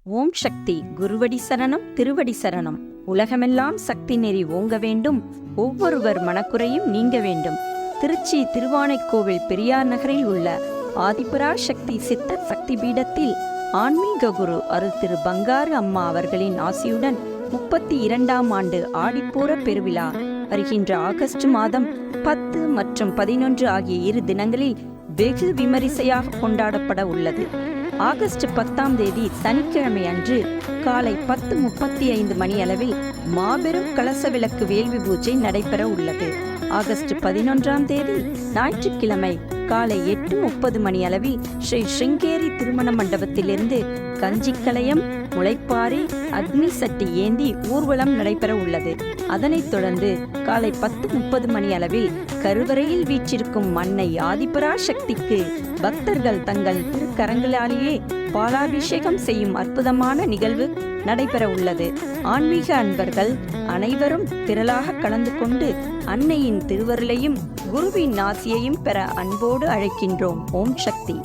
ஓம் சக்தி. குருவடி சரணம், திருவடி சரணம். உலகமெல்லாம் சக்தி நெறி ஓங்க வேண்டும், ஒவ்வொருவர் மனக்குறையும் நீங்க வேண்டும். திருச்சி திருவானைக்கோவில் பெரியார் நகரில் உள்ள ஆதிபரா சக்தி சித்தர் சக்தி பீடத்தில் ஆன்மீக குரு அருள் திரு பங்காரு அம்மா அவர்களின் ஆசியுடன் 32ஆம் ஆண்டு ஆடிப்பூர பெருவிழா வருகின்ற ஆகஸ்ட் மாதம் 10 மற்றும் 11 ஆகிய 2 தினங்களில் வெகு விமரிசையாக கொண்டாடப்பட உள்ளது. ஆகஸ்ட் 10ஆம் தேதி சனிக்கிழமை அன்று காலை 10:35 மணியளவில் மாபெரும் கலச விளக்கு வேள்வி பூஜை நடைபெற உள்ளது. ஆகஸ்ட் 11ஆம் தேதி ஞாயிற்றுக்கிழமை காலை 8:30 மணியளவில் ஸ்ரீ ஸ்ருங்கேரி திருமண மண்டபத்திலிருந்து கஞ்சிக்கலயம், முளைப்பாரி, அக்னி சட்டி ஏந்தி ஊர்வலம் நடைபெற உள்ளது. அதனைத் தொடர்ந்து காலை 10:30 மணியளவில் கருவறையில் வீற்றிருக்கும் அன்னை ஆதிபரா சக்திக்கு பக்தர்கள் தங்கள் திருக்கரங்களாலேயே பாலாபிஷேகம் செய்யும் அற்புதமான நிகழ்வு நடைபெற உள்ளது. ஆன்மீக அன்பர்கள் அனைவரும் திரளாக கலந்து கொண்டு அன்னையின் திருவருளையும் குருவின் ஆசியையும் பெற அன்போடு அழைக்கின்றோம். ஓம் சக்தி.